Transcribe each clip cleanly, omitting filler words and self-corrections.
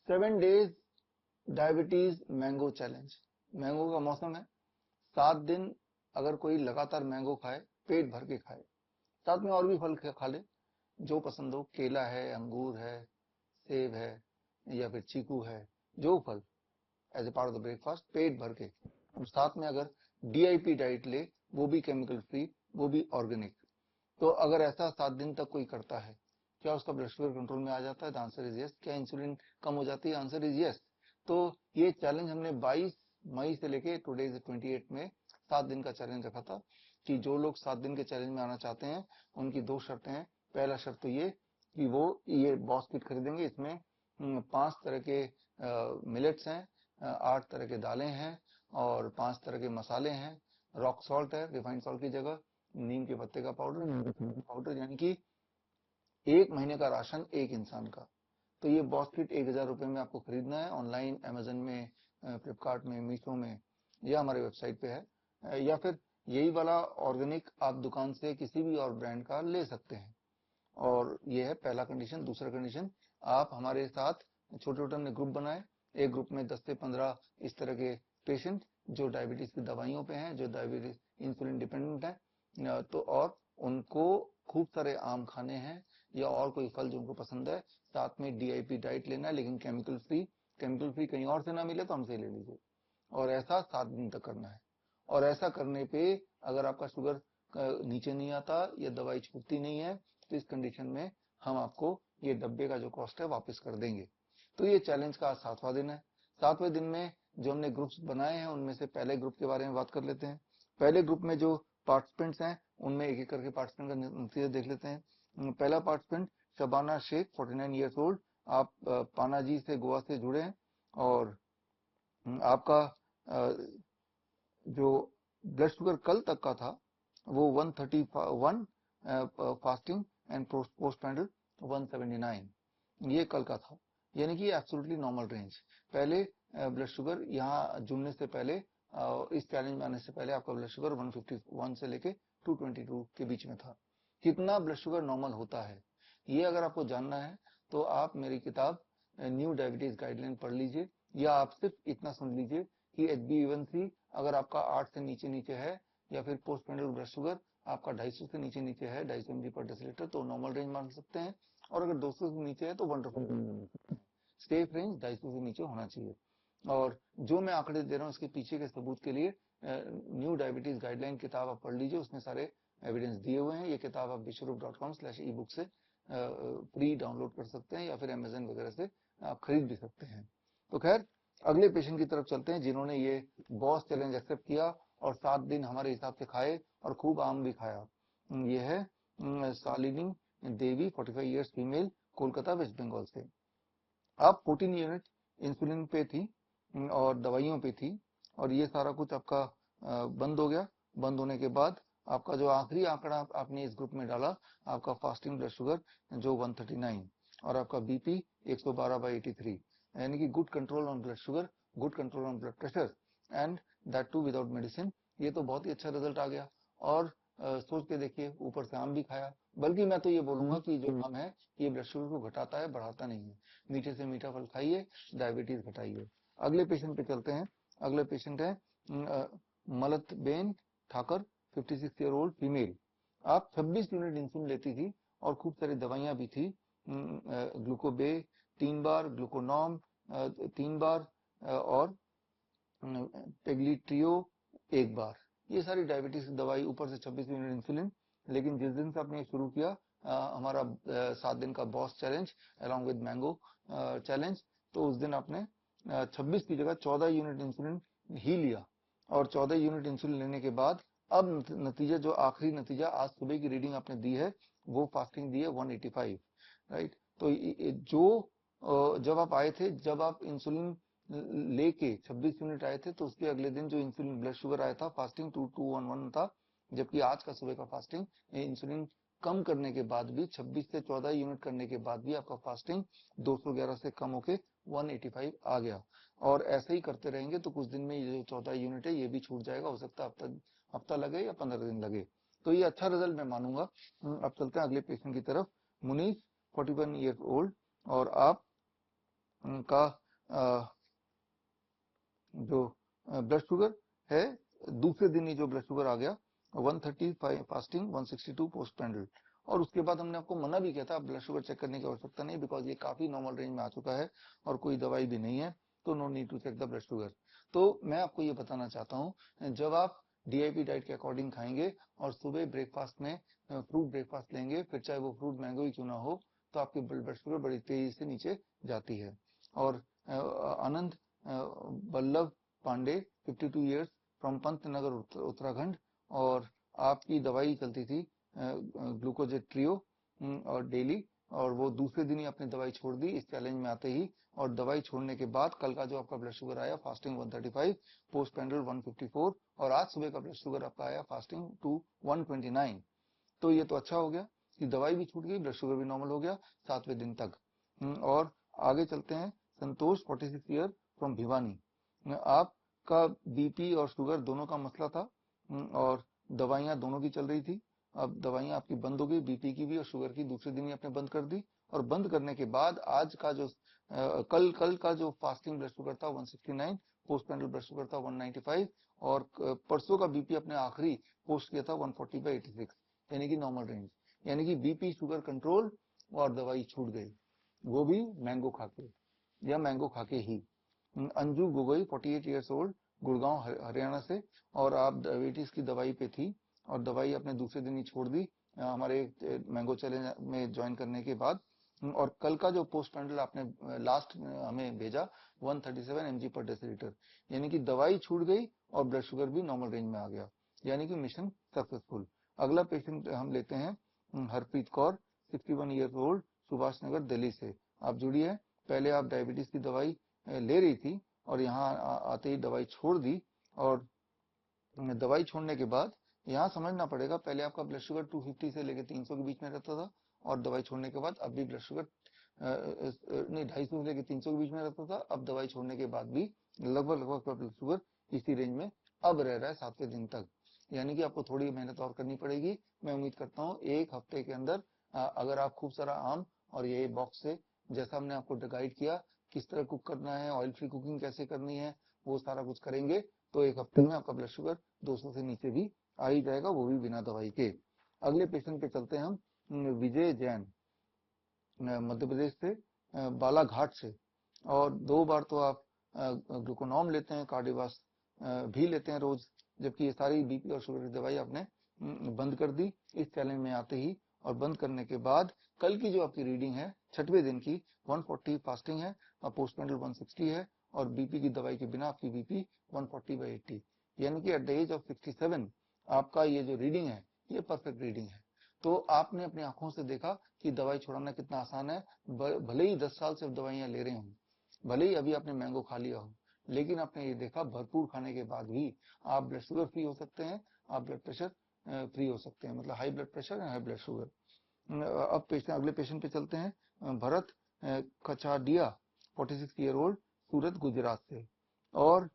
7 days diabetes mango challenge. Mango का मौसम है, 7 दिन अगर कोई लगातार मैंगो खाए, पेट भर के खाए, साथ में और भी फल खा ले जो पसंद हो, केला है, अंगूर है, सेब है या फिर चीकू है, जो फल as a part of the breakfast पेट भर के, और साथ में अगर डीआईपी डाइट ले, वो भी केमिकल फ्री, वो भी ऑर्गेनिक। तो अगर ऐसा 7 दिन तक कोई करता है, क्या उसका ब्लड शुगर कंट्रोल में आ जाता है? The answer is yes. क्या इंसुलिन कम हो जाती है? Answer is yes. तो ये चैलेंज हमने 22 मई से लेके टुडे 28 में 7 दिन का चैलेंज रखा था कि जो लोग 7 दिन के चैलेंज में आना चाहते हैं उनकी 2 शर्तें हैं। पहला शर्त तो ये कि वो ये बॉस किट खरीदेंगे, इसमें 5 तरह के मिलेट्स हैं, 8 तरह के दालें हैं और 5 तरह के मसाले हैं, रॉक सॉल्ट है रिफाइंड सॉल्ट की जगह, नीम के पत्ते का पाउडर, यानी कि 1 महीने का राशन एक इंसान का। तो ये बॉस किट 1000 रुपए में आपको खरीदना है। ऑनलाइन अमेजन में, फ्लिपकार्ट में, मीशो में या हमारे वेबसाइट पे है, या फिर यही वाला ऑर्गेनिक आप दुकान से किसी भी और ब्रांड का ले सकते हैं। और ये है पहला कंडीशन। दूसरा कंडीशन, आप हमारे साथ छोटे छोटे हमने ग्रुप बनाए, एक ग्रुप में 10 से 15 इस तरह के पेशेंट जो डायबिटीज की दवाइयों पे हैं, जो डायबिटीज इंसुलिन डिपेंडेंट है, तो और उनको खूब सारे आम खाने हैं या और कोई फल जो उनको पसंद है, साथ में डीआईपी डाइट लेना है लेकिन केमिकल फ्री। केमिकल फ्री कहीं और से ना मिले तो हमसे ले लीजिए, और ऐसा 7 दिन तक करना है। और ऐसा करने पे अगर आपका शुगर नीचे नहीं आता या दवाई छूटती नहीं है, तो इस कंडीशन में हम आपको ये डब्बे का जो कॉस्ट है वापस कर देंगे। तो ये चैलेंज का 7वां दिन है। 7वें दिन में जो हमने ग्रुप्स बनाए हैं, उनमें से पहले ग्रुप के बारे में बात कर लेते हैं। पहले ग्रुप में जो पार्टिसिपेंट्स हैं, उनमें एक एक करके पार्टिसिपेंट का नतीजा देख लेते हैं। पहला participant Shabana Shaikh, 49 years old. आप पानाजी से, गोवा से जुड़े हैं और आपका जो ब्लड शुगर कल तक का था वो 131, फास्टिंग एंड पोस्ट पैंडल 179, ये कल का था, यानी कि एब्सोल्युटली नॉर्मल रेंज। पहले ब्लड शुगर यहाँ जुड़ने से पहले, इस चैलेंज में आने से पहले आपका ब्लड शुगर 151 से लेके 222 के बीच में था। कितना ब्लड शुगर नॉर्मल होता है, ये अगर आपको जानना है तो आप मेरी किताब न्यू डायबिटीज गाइडलाइन पढ़ लीजिए, या आप सिर्फ इतना सुन लीजिए कि HbA1c अगर आपका 8 से नीचे है, या फिर पोस्ट पेंडल ब्लड शुगर आपका 250 से नीचे है, 250 mg पर डेसीलीटर, तो नॉर्मल रेंज मान सकते हैं। और अगर 200 से नीचे है तो वंडरफुल, सेफ रेंज 250 से नीचे होना चाहिए। और जो मैं आंकड़े दे रहा हूँ इसके पीछे के सबूत के लिए न्यू डायबिटीज गाइडलाइन किताब आप पढ़ लीजिए, उसमें सारे एविडेंस दिए हुए हैं। ये किताब आप विश्वरूप.com/ebook से फ्री डाउनलोड कर सकते हैं या फिर अमेजन वगैरह से आप खरीद भी सकते हैं। तो खैर, अगले पेशेंट की तरफ चलते हैं जिन्होंने ये बॉस चैलेंज एक्सेप्ट किया और 7 दिन हमारे हिसाब से खाए और खूब आम भी खाया। ये है शालिनी देवी, 45 ईयर्स फीमेल, कोलकाता वेस्ट बंगाल से। आप 14 यूनिट इंसुलिन पे थी और दवाइयों पे थी, और ये सारा कुछ आपका बंद हो गया। बंद होने के बाद आपका जो आखिरी आंकड़ा आपने इस ग्रुप में डाला, आपका फास्टिंग ब्लड शुगर जो 139 और आपका बीपी 112/83, यानी कि good control on blood sugar, good control on blood pressure and that too without medicine. ये तो बहुत ही अच्छा रिजल्ट आ गया। और सोच के देखिए, ऊपर से आम भी खाया। बल्कि मैं तो ये बोलूंगा कि जो आम है ये ब्लड शुगर को घटाता है, बढ़ाता नहीं है। मीठे से मीठा फल खाइए, डायबिटीज घटाइए। अगले पेशेंट पे चलते हैं। अगले पेशेंट है मलतबेन ठाकर, 56 ईयर ओल्ड फीमेल। आप 26 यूनिट इंसुलिन लेती थी और खूब सारी दवाइयां भी थी, ग्लूकोबे 3 बार, ग्लूकोनॉम 3 बार और पेग्लिट्रियो 1 बार। ये सारी डायबिटीज की दवाई, ऊपर से 26 यूनिट इंसुलिन। लेकिन जिस दिन से आपने शुरू किया हमारा 7 दिन का boss challenge along with mango challenge, तो उस दिन आपने 26 की जगह 14 यूनिट इंसुलिन ही लिया। और 14 यूनिट इंसुलिन लेने के बाद अब नतीजा, जो आखिरी नतीजा आज सुबह की रीडिंग आपने दी है, वो फास्टिंग दी है 185, राइट। तो जो जब आप आए थे, जब आप इंसुलिन लेके 26 यूनिट आए थे, तो उसके अगले दिन जो इंसुलिन ब्लड शुगर आया था फास्टिंग 2211 था, जबकि आज का सुबह का फास्टिंग इंसुलिन कम करने के बाद भी, 26 से 14 यूनिट करने के बाद भी आपका फास्टिंग 211 से कम होके 185 आ गया। और ऐसे ही करते रहेंगे तो कुछ दिन में ये जो 14 यूनिट है ये भी छूट जाएगा। हो सकता है हफ्ता लगे या 15 दिन लगे। तो ये अच्छा रिजल्ट मैं मानूंगा। अब चलते हैं अगले पेशेंट की तरफ। मुनीष, 41 ईयर्स ओल्ड, और आप का जो ब्लड शुगर है, दूसरे दिन ही जो ब्लड शुगर आ गया 135 फास्टिंग, 162 पोस्ट पैंडल। और उसके बाद हमने आपको मना भी किया था, ब्लड शुगर चेक करने की आवश्यकता नहीं, बिकॉज ये काफी नॉर्मल रेंज में आ चुका है और कोई दवाई भी नहीं है, तो no need to check the blood sugar. तो मैं आपको ये बताना चाहता हूँ, जब आप डीआईपी डाइट के अकॉर्डिंग खाएंगे और सुबह ब्रेकफास्ट में फ्रूट ब्रेकफास्ट लेंगे, फिर चाहे वो फ्रूट मैंगो ही क्यों ना हो, तो आपकी ब्लड शुगर बड़ी तेजी से नीचे जाती है। और आनंद वल्लभ पांडे 52 ईयर्स फ्रॉम पंतनगर उत्तराखंड, और आपकी दवाई चलती थी ग्लूकोजेट ट्रियो और डेली, और वो दूसरे दिन ही अपनी दवाई छोड़ दी इस चैलेंज में आते ही। और दवाई छोड़ने के बाद कल का जो आपका ब्लड शुगर आया फास्टिंग 135, पोस्ट पैंडल 154, और आज सुबह का ब्लड शुगर आपका आया फास्टिंग टू 129। तो ये तो अच्छा हो गया कि दवाई भी छूट गई, ब्लड शुगर भी नॉर्मल हो गया 7वें दिन तक। और आगे चलते हैं। संतोष 46 ईयर फ्रॉम भिवानी, आपका बीपी और शुगर दोनों का मसला था और दवाइयां दोनों की चल रही थी। अब दवाइयां आपकी बंद हो गई, बीपी की भी और शुगर की दूसरे दिन ही आपने बंद कर दी। और बंद करने के बाद आज का जो कल का जो फास्टिंग ब्लड शुगर था 169, पोस्ट पैंडल ब्लड शुगर था 195, और परसों का बीपी अपने आखिरी पोस्ट किया था 140/86, यानी कि नॉर्मल रेंज, यानी कि बीपी शुगर कंट्रोल और दवाई छूट गई, वो भी मैंगो खाके, या मैंगो खाके ही। अंजू गोगोई 48 ईयर्स ओल्ड, गुड़गांव हरियाणा से, और आप डायबिटीज की दवाई पे थी और दवाई आपने दूसरे दिन ही छोड़ दी हमारे मैंगो चैलेंज में ज्वाइन करने के बाद। और कल का जो पोस्ट पैंडल आपने लास्ट हमें भेजा 137 mg पर डेसीलीटर, यानी कि दवाई छूट गई और ब्लड शुगर भी नॉर्मल रेंज में आ गया, यानी कि मिशन सक्सेसफुल। अगला पेशेंट हम लेते हैं हरप्रीत कौर 61 ईयर्स ओल्ड, सुभाष नगर दिल्ली से। आप जुड़ी है, पहले आप डायबिटीज की दवाई ले रही थी और यहाँ आते ही दवाई छोड़ दी, और दवाई छोड़ने के बाद यहाँ समझना पड़ेगा, पहले आपका ब्लड शुगर 250 से लेकर 300 के बीच में रहता था, और दवाई छोड़ने के बाद अब भी ब्लड शुगर नहीं 250 से लेकर 300 के बीच में रहता था, अब दवाई छोड़ने के बाद भी लगभग ब्लड शुगर इसी रेंज में अब रह रहा है 7वें दिन तक, यानी कि आपको थोड़ी मेहनत और करनी पड़ेगी। मैं उम्मीद करता हूँ 1 हफ्ते के अंदर अगर आप खूब सारा आम और ये बॉक्स से, जैसा हमने आपको गाइड किया किस तरह कुक करना है, ऑयल फ्री कुकिंग कैसे करनी है, वो सारा कुछ करेंगे, तो 1 हफ्ते में आपका ब्लड शुगर 200 से नीचे भी आ ही जाएगा, वो भी बिना दवाई के। अगले पेशेंट पे चलते हैं हम। विजय जैन मध्य प्रदेश से, बालाघाट से, और 2 बार तो आप ग्लूकोनॉम लेते हैं, कार्डिवास भी लेते हैं रोज, जबकि ये सारी बीपी और शुगर की दवाई आपने बंद कर दी इस चैलेंज में आते ही। और बंद करने के बाद कल की जो आपकी रीडिंग है 6वें दिन की 140 फास्टिंग है और पोस्ट पैंडल 160 है, और बीपी की दवाई के बिना आपकी बीपी 140/80, यानी कि एट द एज ऑफ 67 आपका ये जो रीडिंग है ये परफेक्ट रीडिंग है। तो आपने अपनी आंखों से देखा कि दवाई छोड़ना कितना आसान है, भले ही 10 साल से दवाइयां ले रहे हो, भले ही अभी आपने मैंगो खा लिया हो, लेकिन आपने ये देखा भरपूर खाने के बाद भी आप ब्लड शुगर फ्री हो सकते हैं, आप ब्लड प्रेशर फ्री हो सकते हैं, मतलब हाई ब्लड प्रेशर या हाई ब्लड शुगर। अब अगले पेशेंट पे चलते हैं। भरत कचाडिया 46 ईयर ओल्ड, सूरत गुजरात से, और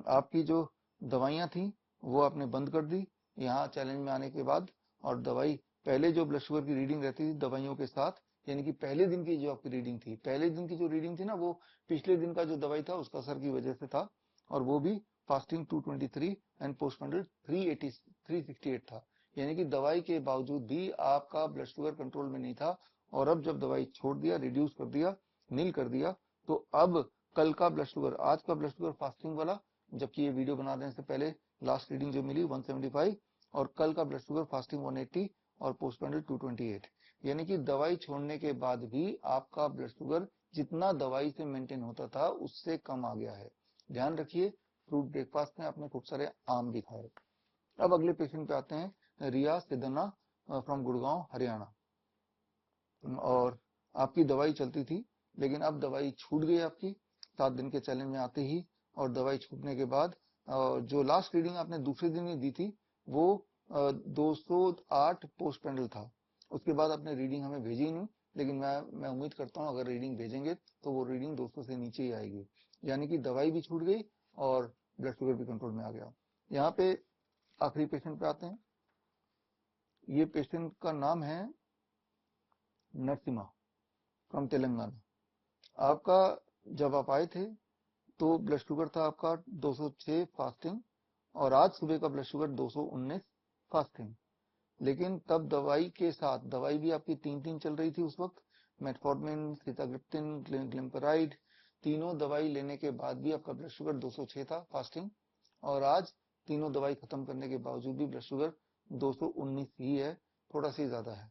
आपकी जो दवाइयां थी वो आपने बंद कर दी यहाँ चैलेंज में आने के बाद। और दवाई पहले जो ब्लड शुगर की रीडिंग रहती थी दवाइयों के साथ, यानी कि पहले दिन की जो आपकी रीडिंग थी, पहले दिन की जो रीडिंग थी ना, वो पिछले दिन का जो दवाई था उसका असर की वजह से था, और वो भी फास्टिंग 223 एंड पोस्ट पैंडल 368 था, यानी कि दवाई के बावजूद भी आपका ब्लड शुगर कंट्रोल में नहीं था। और अब जब दवाई छोड़ दिया, रिड्यूस कर दिया, नील कर दिया, तो अब कल का ब्लड शुगर, आज का ब्लड शुगर फास्टिंग वाला, जबकि ये वीडियो बना देने से पहले लास्ट रीडिंग जो मिली 175, और कल का ब्लड शुगर फास्टिंग 180 और पोस्ट पैंडल 228, यानी कि दवाई छोड़ने के बाद भी आपका ब्लड शुगर जितना दवाई से मेंटेन होता था उससे कम आ गया है। ध्यान रखिए, फ्रूट ब्रेकफास्ट में आपने खूब सारे आम भी खाए। अब अगले पेशेंट पे आते हैं। रिया सिद्धना फ्रॉम गुड़गांव हरियाणा, और आपकी दवाई चलती थी, लेकिन अब दवाई छूट गई आपकी 7 दिन के चैलेंज में आते ही। और दवाई छूटने के बाद जो लास्ट रीडिंग आपने दूसरे दिन ही दी थी वो 208 पोस्ट पैंडल था, उसके बाद आपने रीडिंग हमें भेजी नहीं, लेकिन मैं उम्मीद करता हूं अगर रीडिंग भेजेंगे तो वो रीडिंग 200 से नीचे ही आएगी, यानी कि दवाई भी छूट गई और ब्लड शुगर भी कंट्रोल में आ गया। यहाँ पे आखिरी पेशेंट पे आते हैं। ये पेशेंट का नाम है नरसिम्हा फ्रॉम तेलंगाना, आपका जब आप आए थे तो ब्लड शुगर था आपका 206 फास्टिंग, और आज सुबह का ब्लड शुगर 219 फास्टिंग। लेकिन तब दवाई के साथ, दवाई भी आपकी 3 चल रही थी उस वक्त, मेटफॉर्मिन, सीताग्लिप्टिन, ग्लिम्पराइड, तीनों दवाई लेने के बाद भी आपका ब्लड शुगर 206 था फास्टिंग, और आज तीनों दवाई खत्म करने के बावजूद भी ब्लड शुगर 219 ही है, थोड़ा सी ज्यादा है।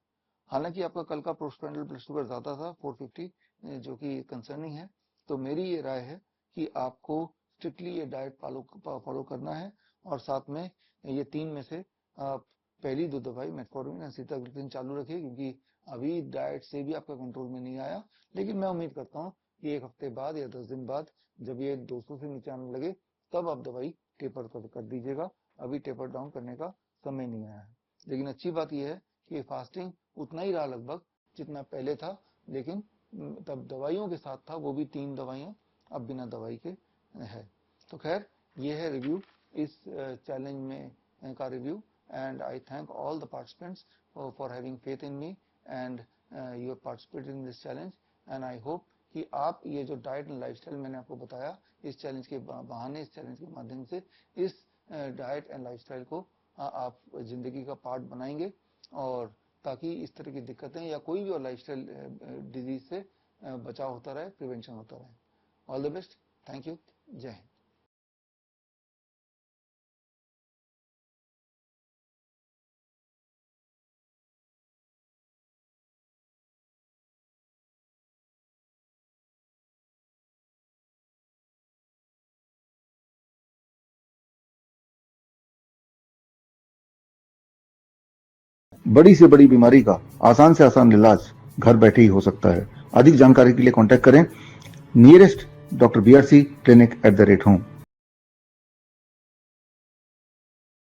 हालांकि आपका कल का पोस्टप्रांडियल ब्लड शुगर ज्यादा था 450, जो कि कंसर्निंग है। तो मेरी ये राय है कि आपको स्ट्रिक्टली ये डाइट फॉलो करना है, और साथ में ये 3 में से आप पहली 2 दवाई मेटफॉर्मिन और सीताग्लिप्टिन चालू रखिए, क्योंकि अभी डाइट से भी आपका कंट्रोल में नहीं आया। लेकिन मैं उम्मीद करता हूँ कि 1 हफ्ते बाद या 10 दिन बाद जब ये 200 से नीचे आने लगे तब आप दवाई टेपर कर दीजिएगा। अभी टेपर डाउन करने का समय नहीं आया है। लेकिन अच्छी बात यह है कि फास्टिंग उतना ही रहा लगभग जितना पहले था, लेकिन तब दवाइयों के साथ था, वो भी 3 दवाइयां, अब बिना दवाई के है। तो खैर, ये है रिव्यू इस चैलेंज में का review, and I thank all the participants for having faith in me, and you have participated in this challenge, and I hope कि आप ये जो डाइट एंड लाइफस्टाइल मैंने आपको बताया, इस चैलेंज के बहाने, इस चैलेंज के माध्यम से इस डाइट एंड लाइफस्टाइल को आप जिंदगी का पार्ट बनाएंगे, और ताकि इस तरह की दिक्कतें या कोई भी और लाइफस्टाइल डिजीज से बचाव होता रहे, प्रिवेंशन होता रहे। All the best, thank you, जय हिंद। बड़ी से बड़ी बीमारी का आसान से आसान इलाज घर बैठे ही हो सकता है। अधिक जानकारी के लिए कांटेक्ट करें nearest doctor BRC clinic @home।